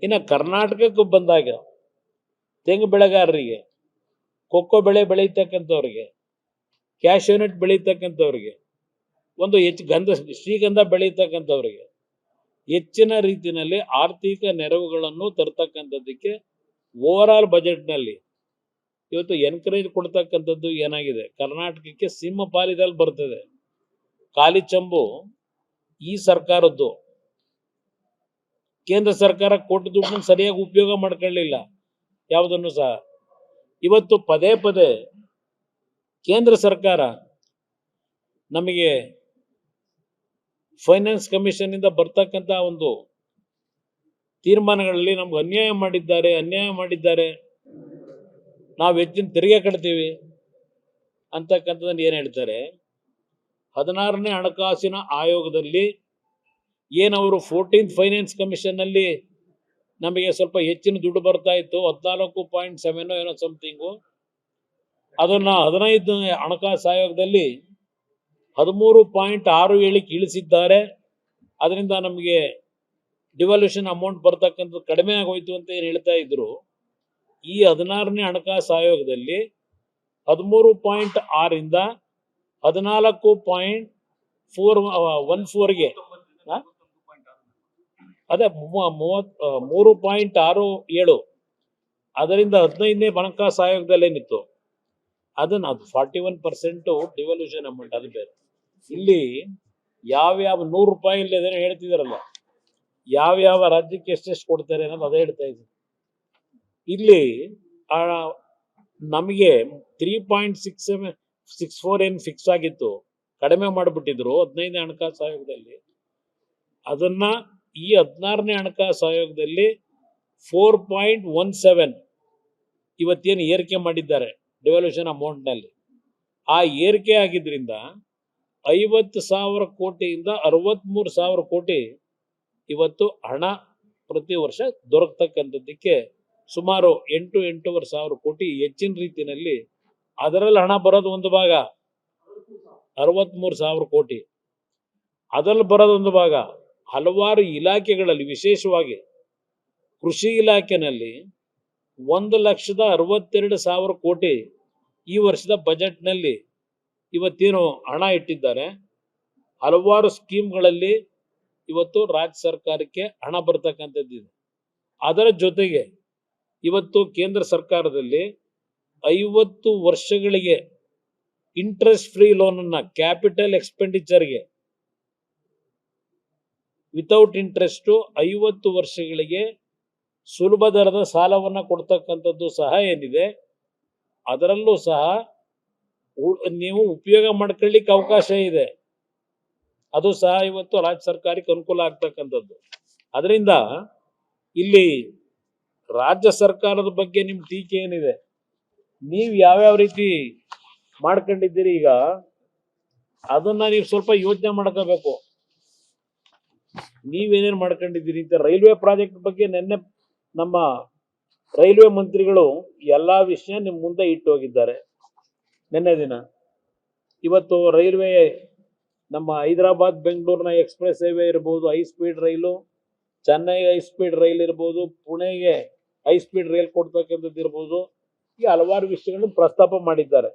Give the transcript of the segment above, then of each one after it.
ಇನ್ನು ಕರ್ನಾಟಕಕ್ಕೆ ಬಂದಾಗ ತೆಂಗು ಬೆಳೆಗಾರರಿಗೆ, ಕೊಕ್ಕೋ ಬೆಳೆ ಬೆಳೀತಕ್ಕಂಥವ್ರಿಗೆ, ಕ್ಯಾಶ್ಯೂನಟ್ ಬೆಳೀತಕ್ಕಂಥವ್ರಿಗೆ, ಒಂದು ಶ್ರೀಗಂಧ ಬೆಳೀತಕ್ಕಂಥವ್ರಿಗೆ ಹೆಚ್ಚಿನ ರೀತಿಯಲ್ಲಿ ಆರ್ಥಿಕ ನೆರವುಗಳನ್ನು ತರ್ತಕ್ಕಂಥದ್ದಕ್ಕೆ ಓವರ್ ಆಲ್ ಬಜೆಟ್ನಲ್ಲಿ ಇವತ್ತು ಎನ್ಕರೇಜ್ ಕೊಡ್ತಕ್ಕಂಥದ್ದು ಏನಾಗಿದೆ, ಕರ್ನಾಟಕಕ್ಕೆ ಸಿಂಹ ಪಾಲಿದಲ್ಲಿ ಬರ್ತದೆ. ಖಾಲಿ ಚಂಬು ಈ ಸರ್ಕಾರದ್ದು. ಕೇಂದ್ರ ಸರ್ಕಾರ ಕೊಟ್ಟು ದುಡ್ಡನ್ನು ಸರಿಯಾಗಿ ಉಪಯೋಗ ಮಾಡ್ಕೊಳ್ಳಿಲ್ಲ ಯಾವುದನ್ನು ಸಹ. ಇವತ್ತು ಪದೇ ಪದೇ ಕೇಂದ್ರ ಸರ್ಕಾರ ನಮಗೆ ಫೈನಾನ್ಸ್ ಕಮಿಷನ್ ಇಂದ ಬರ್ತಕ್ಕಂಥ ಒಂದು ತೀರ್ಮಾನಗಳಲ್ಲಿ ನಮ್ಗೆ ಅನ್ಯಾಯ ಮಾಡಿದ್ದಾರೆ, ನಾವು ಹೆಚ್ಚಿನ ತೆರಿಗೆ ಕಟ್ತೀವಿ ಅಂತಕ್ಕಂಥದ್ದನ್ನು ಏನು ಹೇಳ್ತಾರೆ. 16ನೇ ಹಣಕಾಸಿನ ಆಯೋಗದಲ್ಲಿ ಏನವರು 14th ಫೈನಾನ್ಸ್ ಕಮಿಷನ್ ನಲ್ಲಿ ನಮಗೆ ಸ್ವಲ್ಪ ಹೆಚ್ಚಿನ ದುಡ್ಡು ಬರ್ತಾ ಇತ್ತು, 14.7 ಏನೋ ಸಮಥಿಂಗು, ಅದನ್ನ 15ನೇ ಹಣಕಾಸು ಆಯೋಗದಲ್ಲಿ 13.67 ಇಳಿಸಿದ್ದಾರೆ. ಅದರಿಂದ ನಮಗೆ ಡಿವಲ್ಯೂಷನ್ ಅಮೌಂಟ್ ಬರ್ತಕ್ಕಂಥದ್ದು ಕಡಿಮೆ ಆಗೋಯ್ತು ಅಂತ ಏನು ಹೇಳ್ತಾ ಇದ್ರು. ಈ 16ನೇ ಹಣಕಾಸು ಆಯೋಗದಲ್ಲಿ 13.6 ಇಂದ 14.14ಗೆ ಅದೇ 3.67 ಅದರಿಂದ 15ನೇ ಹಣಕಾಸು ಆಯೋಗದಲ್ಲಿ ಏನಿತ್ತು ಅದನ್ನ 41% ಡಿವಲ್ಯೂಷನ್ ಅಮೌಂಟ್, ಅದು ಬೇರೆ. ಇಲ್ಲಿ ಯಾವ್ಯಾವ 100 ರೂಪಾಯಿ ಇಲ್ಲಿ ಅದೇನೋ ಹೇಳ್ತಿದಾರಲ್ಲ, ಯಾವ್ಯಾವ ರಾಜ್ಯಕ್ಕೆ ಎಷ್ಟೆಷ್ಟು ಕೊಡ್ತಾರೆ ಅನ್ನೋದು ಅದೇ ಹೇಳ್ತಾ ಇದ್ದೀನಿ. ಇಲ್ಲಿ ನಮಗೆ 3.64 ಏನು ಫಿಕ್ಸ್ ಆಗಿತ್ತು, ಕಡಿಮೆ ಮಾಡಿಬಿಟ್ಟಿದ್ರು 15ನೇ ಹಣಕಾಸು ಆಯೋಗದಲ್ಲಿ. ಅದನ್ನ ಈ 16ನೇ ಹಣಕಾಸು ಆಯೋಗದಲ್ಲಿ 4.17 ಇವತ್ತೇನು ಏರಿಕೆ ಮಾಡಿದ್ದಾರೆ ಡೆವಲ್ಯೂಷನ್ ಅಮೌಂಟ್ನಲ್ಲಿ. ಆ ಏರಿಕೆ ಆಗಿದ್ರಿಂದ 50,000 ಕೋಟಿಯಿಂದ 63,000 ಕೋಟಿ ಇವತ್ತು ಹಣ ಪ್ರತಿ ವರ್ಷ ದೊರಕತಕ್ಕಂಥದ್ದಕ್ಕೆ ಸುಮಾರು 8,500 ಕೋಟಿ ಹೆಚ್ಚಿನ ರೀತಿಯಲ್ಲಿ ಅದರಲ್ಲಿ ಹಣ ಬರೋದು ಒಂದು ಭಾಗ, 63,000 ಕೋಟಿ ಅದರಲ್ಲಿ ಬರೋದು ಒಂದು ಭಾಗ. ಹಲವಾರು ಇಲಾಖೆಗಳಲ್ಲಿ, ವಿಶೇಷವಾಗಿ ಕೃಷಿ ಇಲಾಖೆನಲ್ಲಿ 1,62,000 ಕೋಟಿ ಈ ವರ್ಷದ ಬಜೆಟ್ನಲ್ಲಿ ಇವತ್ತೇನು ಹಣ ಇಟ್ಟಿದ್ದಾರೆ. ಹಲವಾರು ಸ್ಕೀಮ್ಗಳಲ್ಲಿ ಇವತ್ತು ರಾಜ್ಯ ಸರ್ಕಾರಕ್ಕೆ ಹಣ ಬರ್ತಕ್ಕಂಥದ್ದಿದೆ. ಅದರ ಜೊತೆಗೆ ಇವತ್ತು ಕೇಂದ್ರ ಸರ್ಕಾರದಲ್ಲಿ 50 ವರ್ಷಗಳಿಗೆ ಇಂಟ್ರೆಸ್ಟ್ ಫ್ರೀ ಲೋನನ್ನು ಕ್ಯಾಪಿಟಲ್ ಎಕ್ಸ್ಪೆಂಡಿಚರ್ಗೆ ವಿತೌಟ್ ಇಂಟ್ರೆಸ್ಟು 50 ವರ್ಷಗಳಿಗೆ ಸುಲಭ ದರದ ಸಾಲವನ್ನು ಕೊಡ್ತಕ್ಕಂಥದ್ದು ಸಹ ಏನಿದೆ, ಅದರಲ್ಲೂ ಸಹ ನೀವು ಉಪಯೋಗ ಮಾಡ್ಕೊಳ್ಳಿಕ್ಕೆ ಅವಕಾಶ ಇದೆ. ಅದು ಸಹ ಇವತ್ತು ರಾಜ್ಯ ಸರ್ಕಾರಕ್ಕೆ ಅನುಕೂಲ ಆಗ್ತಕ್ಕಂಥದ್ದು. ಅದರಿಂದ ಇಲ್ಲಿ ರಾಜ್ಯ ಸರ್ಕಾರದ ಬಗ್ಗೆ ನಿಮ್ಮ ಟೀಕೆ ಏನಿದೆ, ನೀವು ಯಾವ್ಯಾವ ರೀತಿ ಮಾಡ್ಕೊಂಡಿದ್ದೀರಿ, ಈಗ ಅದನ್ನ ನೀವು ಸ್ವಲ್ಪ ಯೋಚನೆ ಮಾಡ್ಕೋಬೇಕು. ನೀವೇನೇನು ಮಾಡ್ಕೊಂಡಿದ್ದೀರಿ ಅಂತ. ರೈಲ್ವೆ ಪ್ರಾಜೆಕ್ಟ್ ಬಗ್ಗೆ ನಿನ್ನೆ ನಮ್ಮ ರೈಲ್ವೆ ಮಂತ್ರಿಗಳು ಎಲ್ಲಾ ವಿಷಯ ನಿಮ್ಮ ಮುಂದೆ ಇಟ್ಟು ಹೋಗಿದ್ದಾರೆ ನಿನ್ನೆ ದಿನ. ಇವತ್ತು ರೈಲ್ವೆ ನಮ್ಮ ಹೈದರಾಬಾದ್ ಬೆಂಗಳೂರಿನ ಎಕ್ಸ್ಪ್ರೆಸ್ ಹೈವೇ ಇರ್ಬೋದು, ಹೈ ಸ್ಪೀಡ್ ರೈಲು, ಚೆನ್ನೈಗೆ ಹೈ ಸ್ಪೀಡ್ ರೈಲ್ ಇರ್ಬೋದು, ಪುಣೆಗೆ ಹೈ ಸ್ಪೀಡ್ ರೈಲ್ ಕೊಡ್ತಕ್ಕಂಥದ್ದು ಇರ್ಬೋದು, ಈ ಹಲವಾರು ವಿಷಯಗಳನ್ನು ಪ್ರಸ್ತಾಪ ಮಾಡಿದ್ದಾರೆ.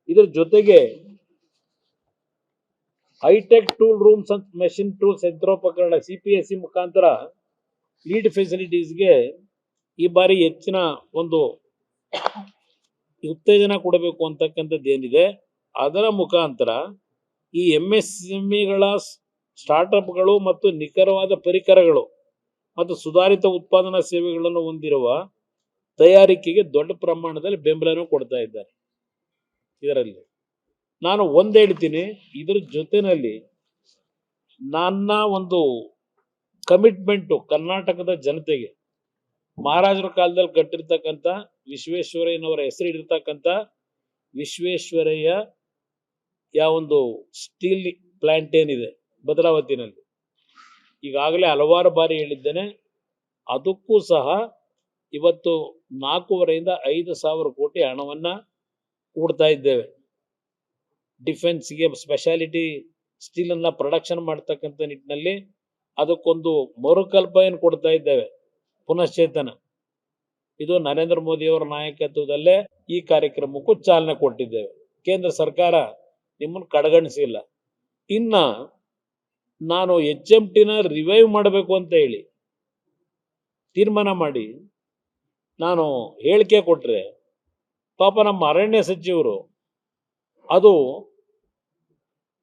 ಇದ್ರ ಜೊತೆಗೆ ಹೈಟೆಕ್ ಟೂಲ್ ರೂಮ್ಸ್ ಅಂತ ಮೆಷಿನ್ ಟೂಲ್ಸ್ ಯಂತ್ರೋಪಕರಣ CPSE ಮುಖಾಂತರ ಲೀಡ್ ಫೆಸಿಲಿಟೀಸ್ಗೆ ಈ ಬಾರಿ ಹೆಚ್ಚಿನ ಒಂದು ಉತ್ತೇಜನ ಕೊಡಬೇಕು ಅಂತಕ್ಕಂಥದ್ದು ಏನಿದೆ, ಅದರ ಮುಖಾಂತರ ಈ MSMEಗಳ ಸ್ಟಾರ್ಟ್ಅಪ್ಗಳು ಮತ್ತು ನಿಖರವಾದ ಪರಿಕರಗಳು ಮತ್ತು ಸುಧಾರಿತ ಉತ್ಪಾದನಾ ಸೇವೆಗಳನ್ನು ಹೊಂದಿರುವ ತಯಾರಿಕೆಗೆ ದೊಡ್ಡ ಪ್ರಮಾಣದಲ್ಲಿ ಬೆಂಬಲನೂ ಕೊಡ್ತಾ ಇದ್ದಾರೆ. ಇದರಲ್ಲಿ ನಾನು ಒಂದು ಹೇಳ್ತೀನಿ, ಇದ್ರ ಜೊತೆಯಲ್ಲಿ ನನ್ನ ಒಂದು ಕಮಿಟ್ಮೆಂಟು ಕರ್ನಾಟಕದ ಜನತೆಗೆ, ಮಹಾರಾಜರ ಕಾಲದಲ್ಲಿ ಕಟ್ಟಿರ್ತಕ್ಕಂಥ ವಿಶ್ವೇಶ್ವರಯ್ಯನವರ ಹೆಸರಿಡಿರ್ತಕ್ಕಂಥ ವಿಶ್ವೇಶ್ವರಯ್ಯ ಒಂದು ಸ್ಟೀಲ್ ಪ್ಲಾಂಟ್ ಏನಿದೆ ಭದ್ರಾವತಿನಲ್ಲಿ, ಈಗಾಗಲೇ ಹಲವಾರು ಬಾರಿ ಹೇಳಿದ್ದೇನೆ, ಅದಕ್ಕೂ ಸಹ ಇವತ್ತು 4,500 to 5,000 ಕೋಟಿ ಹಣವನ್ನು ಕೊಡ್ತಾ ಇದ್ದೇವೆ. ಡಿಫೆನ್ಸ್ಗೆ ಸ್ಪೆಷಾಲಿಟಿ ಸ್ಟೀಲನ್ನು ಪ್ರೊಡಕ್ಷನ್ ಮಾಡ್ತಕ್ಕಂಥ ನಿಟ್ಟಿನಲ್ಲಿ ಅದಕ್ಕೊಂದು ಮರುಕಲ್ಪನೆ ಕೊಡ್ತಾ ಇದ್ದೇವೆ. ಪುನಶ್ಚೇತನ ಇದು ನರೇಂದ್ರ ಮೋದಿಯವರ ನಾಯಕತ್ವದಲ್ಲೇ ಈ ಕಾರ್ಯಕ್ರಮಕ್ಕೂ ಚಾಲನೆ ಕೊಟ್ಟಿದ್ದೇವೆ. ಕೇಂದ್ರ ಸರ್ಕಾರ ನಿಮ್ಮನ್ನು ಕಡೆಗಣಿಸಿಲ್ಲ. ಇನ್ನ ನಾನು HMTನ ರಿವೈವ್ ಮಾಡಬೇಕು ಅಂತ ಹೇಳಿ ತೀರ್ಮಾನ ಮಾಡಿ ನಾನು ಹೇಳಿಕೆ ಕೊಟ್ಟರೆ ಪಾಪ ನಮ್ಮ ಅರಣ್ಯ ಸಚಿವರು ಅದು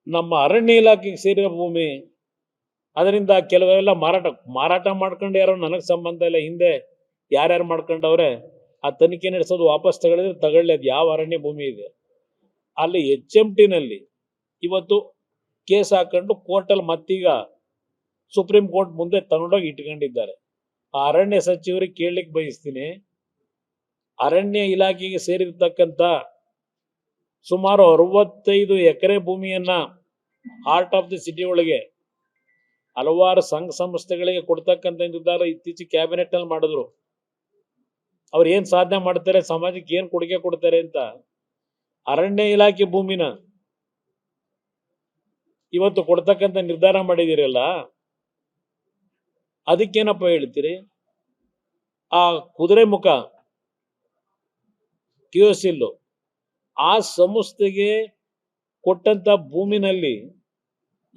ನಮ್ಮ ಅರಣ್ಯ ಇಲಾಖೆಗೆ ಸೇರಿದ ಭೂಮಿ, ಅದರಿಂದ ಕೆಲವೆಲ್ಲ ಮಾರಾಟ ಮಾಡ್ಕೊಂಡು ಯಾರೋ ನನಗೆ ಸಂಬಂಧ ಇಲ್ಲ, ಹಿಂದೆ ಯಾರ್ಯಾರು ಮಾಡ್ಕೊಂಡವ್ರೆ ಆ ತನಿಖೆ ನಡೆಸೋದು ವಾಪಸ್ ತಗೊಳ್ಳಿ ಅದು ಯಾವ ಅರಣ್ಯ ಭೂಮಿ ಇದೆ ಅಲ್ಲಿ HMTನಲ್ಲಿ ಇವತ್ತು ಕೇಸ್ ಹಾಕೊಂಡು ಕೋರ್ಟಲ್ಲಿ ಮತ್ತೀಗ ಸುಪ್ರೀಂ ಕೋರ್ಟ್ ಮುಂದೆ ತಗೊಂಡೋಗಿ ಇಟ್ಕೊಂಡಿದ್ದಾರೆ. ಆ ಅರಣ್ಯ ಸಚಿವರಿಗೆ ಕೇಳಲಿಕ್ಕೆ ಬಯಸ್ತೀನಿ, ಅರಣ್ಯ ಇಲಾಖೆಗೆ ಸೇರಿರ್ತಕ್ಕಂಥ ಸುಮಾರು 65 ಎಕರೆ ಭೂಮಿಯನ್ನ ಹಾರ್ಟ್ ಆಫ್ ದಿ ಸಿಟಿ ಒಳಗೆ ಹಲವಾರು ಸಂಘ ಸಂಸ್ಥೆಗಳಿಗೆ ಕೊಡ್ತಕ್ಕಂಥ ನಿರ್ಧಾರ ಇತ್ತೀಚೆಗೆ ಕ್ಯಾಬಿನೆಟ್ ಅಲ್ಲಿ ಮಾಡಿದ್ರು. ಅವ್ರು ಏನ್ ಸಾಧನೆ ಮಾಡ್ತಾರೆ, ಸಮಾಜಕ್ಕೆ ಏನ್ ಕೊಡುಗೆ ಕೊಡ್ತಾರೆ ಅಂತ ಅರಣ್ಯ ಇಲಾಖೆ ಭೂಮಿನ ಇವತ್ತು ಕೊಡ್ತಕ್ಕಂಥ ನಿರ್ಧಾರ ಮಾಡಿದಿರಲ್ಲ, ಅದಕ್ಕೇನಪ್ಪ ಹೇಳ್ತೀರಿ? ಆ ಕುದುರೆಮುಖ ಕಿಯೋಸಿಲ್ಲು ಆ ಸಂಸ್ಥೆಗೆ ಕೊಟ್ಟಂತ ಭೂಮಿನಲ್ಲಿ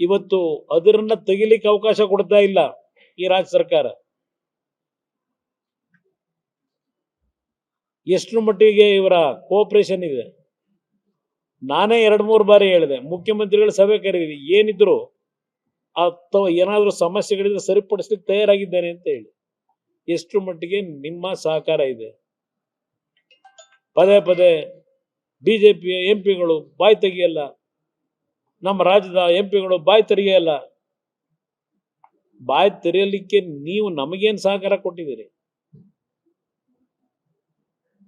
ಇವತ್ತು ಅದರನ್ನ ತೆಗಿಲಿಕ್ಕೆ ಅವಕಾಶ ಕೊಡ್ತಾ ಇಲ್ಲ ಈ ರಾಜ್ಯ ಸರ್ಕಾರ. ಎಷ್ಟು ಮಟ್ಟಿಗೆ ಇವರ ಕೋಆಪರೇಷನ್ ಇದೆ? ನಾನೇ 2-3 ಬಾರಿ ಹೇಳಿದೆ, ಮುಖ್ಯಮಂತ್ರಿಗಳ ಸಭೆ ಕರೀರಿ, ಏನಿದ್ರು ಅಥವಾ ಏನಾದರೂ ಸಮಸ್ಯೆಗಳಿದ್ರೆ ಸರಿಪಡಿಸ್ಲಿಕ್ಕೆ ತಯಾರಾಗಿದ್ದೇನೆ ಅಂತ ಹೇಳಿ. ಎಷ್ಟು ಮಟ್ಟಿಗೆ ನಿಮ್ಮ ಸಹಕಾರ ಇದೆ? ಪದೇ ಪದೇ ಬಿಜೆಪಿಯ ಎಂಪಿಗಳು ಬಾಯಿ ತೆಗಿಯಲ್ಲ, ನಮ್ಮ ರಾಜ್ಯದ ಎಂಪಿಗಳು ಬಾಯಿ ತೆರೆಯಲ್ಲ. ಬಾಯಿ ತೆರೆಯಲಿಕ್ಕೆ ನೀವು ನಮಗೇನು ಸಹಕಾರ ಕೊಟ್ಟಿದ್ದೀರಿ?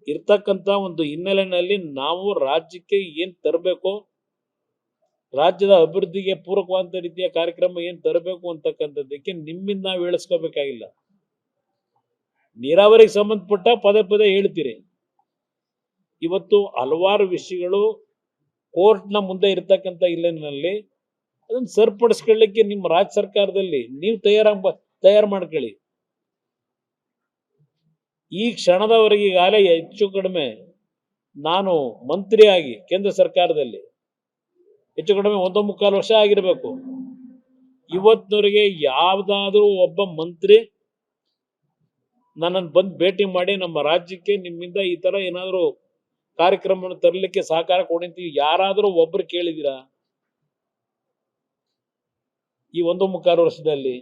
ಇರ್ತಕ್ಕಂಥ ಒಂದು ಹಿನ್ನೆಲೆಯಲ್ಲಿ ನಾವು ರಾಜ್ಯಕ್ಕೆ ಏನ್ ತರಬೇಕು, ರಾಜ್ಯದ ಅಭಿವೃದ್ಧಿಗೆ ಪೂರಕವಾದ ರೀತಿಯ ಕಾರ್ಯಕ್ರಮ ಏನ್ ತರಬೇಕು ಅಂತಕ್ಕಂಥದ್ದಕ್ಕೆ ನಿಮ್ಮಿಂದ ನಾವು ಹೇಳಿಸ್ಕೋಬೇಕಾಗಿಲ್ಲ. ನೀರಾವರಿಗೆ ಸಂಬಂಧಪಟ್ಟ ಪದೇ ಪದೇ ಹೇಳ್ತೀರಿ. ಇವತ್ತು ಹಲವಾರು ವಿಷಯಗಳು ಕೋರ್ಟ್ನ ಮುಂದೆ ಇರ್ತಕ್ಕಂಥ ಹಿನ್ನೆಲೆಯಲ್ಲಿ ಅದನ್ನು ಸರಿಪಡಿಸ್ಕೊಳ್ಳಿಕ್ಕೆ ನಿಮ್ಮ ರಾಜ್ಯ ಸರ್ಕಾರದಲ್ಲಿ ನೀವು ತಯಾರು ಮಾಡ್ಕೊಳ್ಳಿ. ಈ ಕ್ಷಣದವರೆಗೆ ಈಗಾಗಲೇ ಹೆಚ್ಚು ಕಡಿಮೆ ನಾನು ಮಂತ್ರಿಯಾಗಿ ಕೇಂದ್ರ ಸರ್ಕಾರದಲ್ಲಿ ಹೆಚ್ಚು ಕಡಿಮೆ 1.25 ವರ್ಷ ಆಗಿರಬೇಕು. ಇವತ್ತಿನವರೆಗೆ ಯಾವ್ದಾದ್ರೂ ಒಬ್ಬ ಮಂತ್ರಿ ನನ್ನನ್ನು ಬಂದು ಭೇಟಿ ಮಾಡಿ ನಮ್ಮ ರಾಜ್ಯಕ್ಕೆ ನಿಮ್ಮಿಂದ ಈ ತರ ಏನಾದರೂ ಕಾರ್ಯಕ್ರಮವನ್ನು ತರಲಿಕ್ಕೆ ಸಹಕಾರ ಕೊಡಿ ಯಾರಾದರೂ ಒಬ್ರು ಕೇಳಿದ್ದೀರಾ ಈ 1.25 ವರ್ಷದಲ್ಲಿ?